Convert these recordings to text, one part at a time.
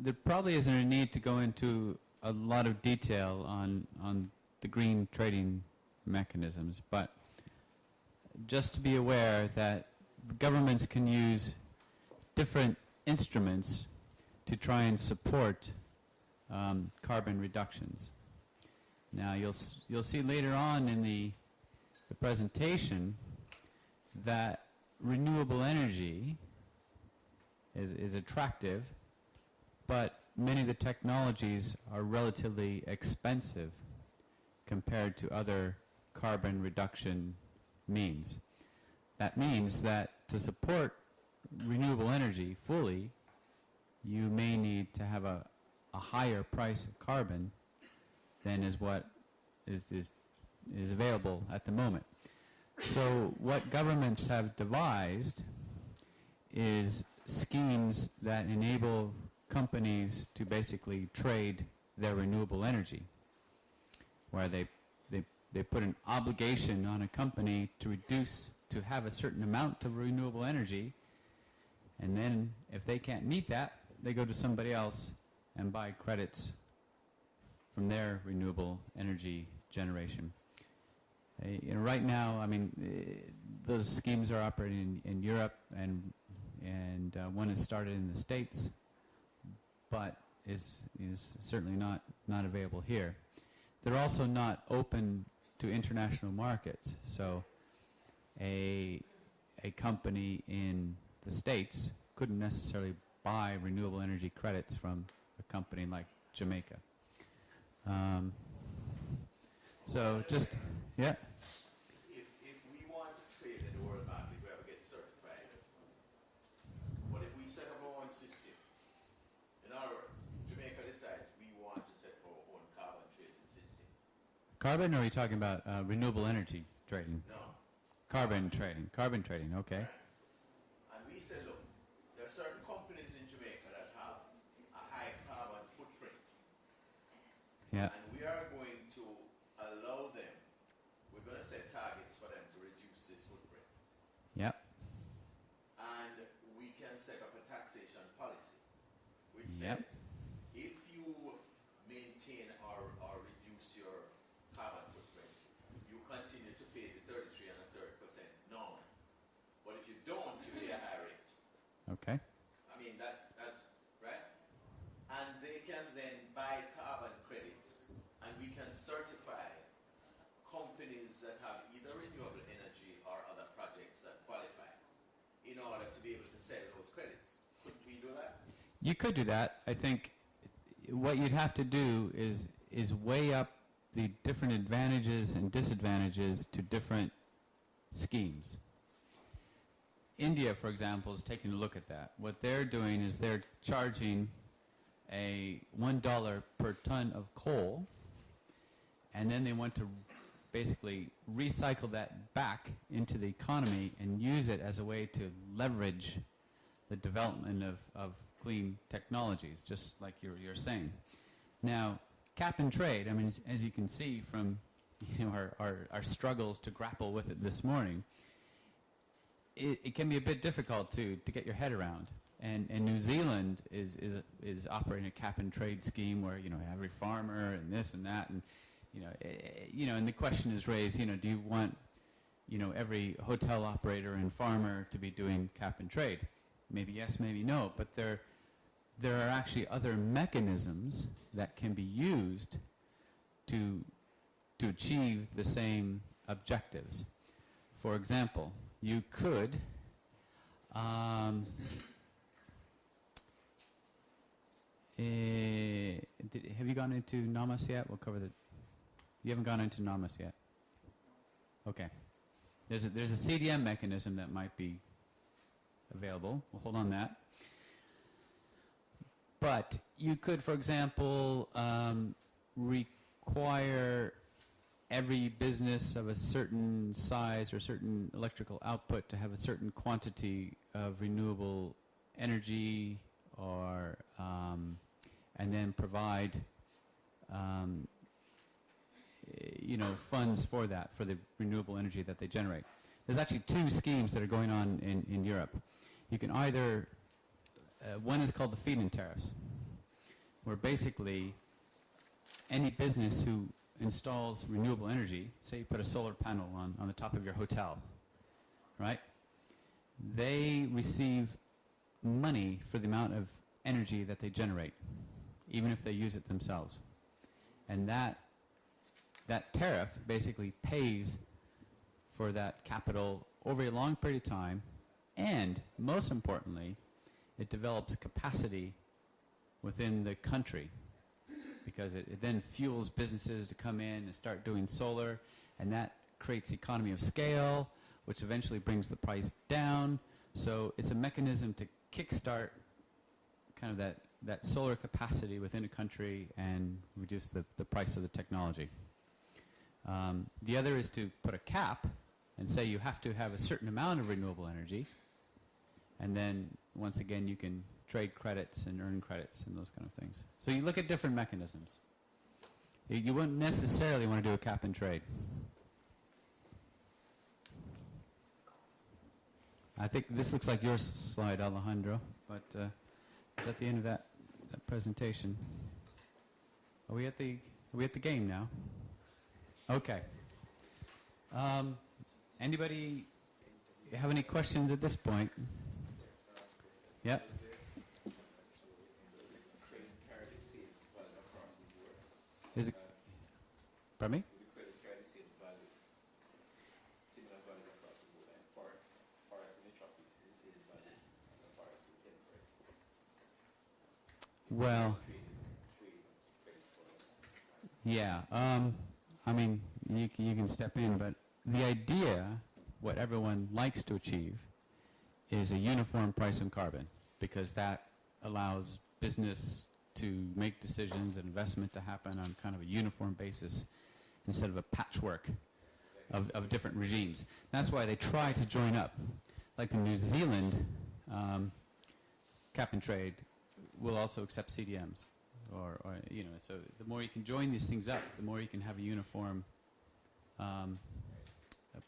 there probably isn't a need to go into a lot of detail on the green trading mechanisms, but just to be aware that governments can use different instruments to try and support carbon reductions. Now you'll see later on in the presentation that renewable energy is attractive, but many of the technologies are relatively expensive compared to other carbon reduction means. That means that to support renewable energy fully, you may need to have a higher price of carbon than is what is available at the moment. So what governments have devised is schemes that enable companies to basically trade their renewable energy, where they put an obligation on a company to have a certain amount of renewable energy, and then if they can't meet that, they go to somebody else and buy credits from their renewable energy generation. Right now, I mean, those schemes are operating in Europe, and one is started in the States, but is certainly not available here. They're also not open to international markets. So a company in the States couldn't necessarily buy renewable energy credits from a company like Jamaica. So just, yeah. If we want to trade in the world market, we have to get certified. But if we set up our own system, in other words, Jamaica decides we want to set up our own carbon trading system. Carbon, or are you talking about renewable energy trading? No. Carbon trading, okay. And we say, look, there are certain companies in Jamaica that have a high carbon footprint. Yeah. And we are going to allow them, we're going to set targets for them to reduce this footprint. Yep. And we can set up a taxation policy, which Yep. says if you maintain or reduce your carbon footprint, you continue to pay the 33 and a third % normally. But if you don't, you pay a high rate. Okay. I mean, that's right. And they can then buy carbon credits, and we can certify companies that have either renewable energy or other projects that qualify in order to be able to sell those credits. Could we do that? You could do that. I think what you'd have to do is weigh up the different advantages and disadvantages to different schemes. India, for example, is taking a look at that. What they're doing is they're charging a $1 per ton of coal, and then they want to basically recycle that back into the economy and use it as a way to leverage the development of clean technologies, just like you're saying. Now, cap and trade, I mean, as you can see from our struggles to grapple with it this morning, it can be a bit difficult to get your head around. And New Zealand is operating a cap and trade scheme where every farmer and this and that, and and the question is raised, do you want every hotel operator and farmer to be doing cap and trade? Maybe yes, maybe no, but there are actually other mechanisms that can be used to achieve the same objectives. For example, you could have you gone into NAMAS yet? We'll cover you haven't gone into NAMAS yet? Okay. There's a CDM mechanism that might be available. We'll hold on that. But you could, for example, require every business of a certain size or certain electrical output to have a certain quantity of renewable energy, or and then provide funds for that, for the renewable energy that they generate. There's actually two schemes that are going on in Europe. You can either one is called the feed-in tariffs, where basically any business who installs renewable energy, say you put a solar panel on the top of your hotel, right? They receive money for the amount of energy that they generate, even if they use it themselves. And that tariff basically pays for that capital over a long period of time, and most importantly, it develops capacity within the country, because it then fuels businesses to come in and start doing solar, and that creates economy of scale, which eventually brings the price down. So it's a mechanism to kickstart kind of that solar capacity within a country and reduce the price of the technology. The other is to put a cap and say you have to have a certain amount of renewable energy, and then once again you can trade credits and earn credits and those kind of things. So you look at different mechanisms. You wouldn't necessarily want to do a cap and trade. I think this looks like your slide, Alejandro, but is that the end of that presentation? Are we at the game now? Okay. Anybody have any questions at this point? Yep. Is it? Pardon me? Well, yeah. I mean, you can step in, but the idea, what everyone likes to achieve, is a uniform price on carbon, because that allows business to make decisions and investment to happen on kind of a uniform basis instead of a patchwork of different regimes. That's why they try to join up. Like the New Zealand cap and trade will also accept CDMs. Or so the more you can join these things up, the more you can have a uniform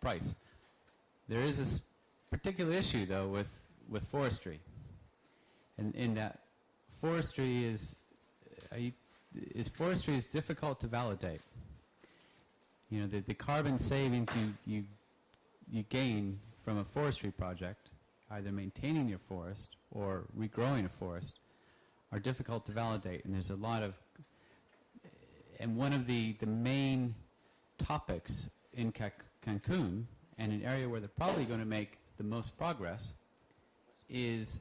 price. There is this particular issue, though, with forestry. And in that forestry is difficult to validate. You know, the carbon savings you gain from a forestry project, either maintaining your forest or regrowing a forest, are difficult to validate. And there's a lot of, and one of the main topics in Cancun, and an area where they're probably going to make the most progress, is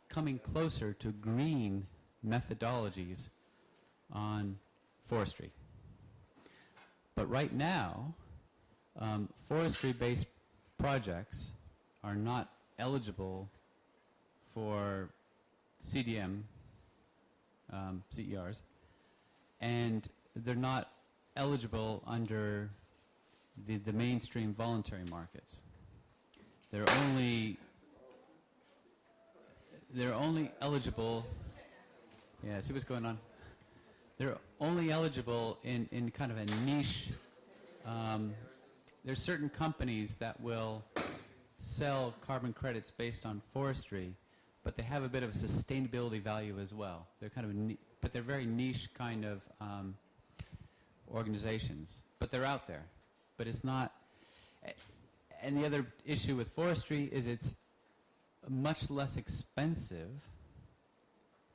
coming closer to green methodologies on forestry. But right now, forestry-based projects are not eligible for CDM, CERs, and they're not eligible under the mainstream voluntary markets. They're only eligible. Yeah, see what's going on. They're only eligible in kind of a niche. There's certain companies that will sell carbon credits based on forestry, but they have a bit of a sustainability value as well. They're kind of, but they're very niche kind of organizations. But they're out there. But it's not. And the other issue with forestry is it's much less expensive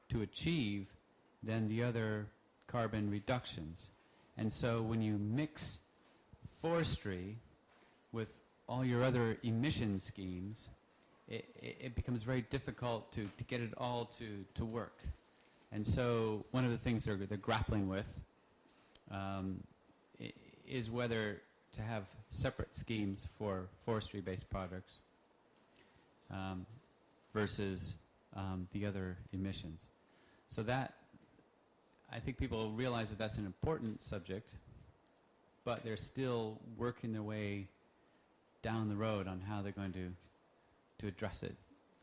to achieve than the other carbon reductions. And so when you mix forestry with all your other emission schemes, it becomes very difficult to get it all to work. And so one of the things they're grappling with is whether to have separate schemes for forestry-based products versus the other emissions. So that, I think people realize that that's an important subject, but they're still working their way down the road on how they're going to address it.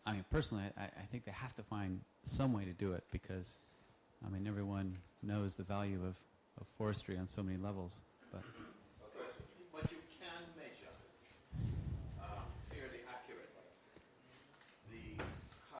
I mean, personally, I think they have to find some way to do it, because, I mean, everyone knows the value of forestry on so many levels. But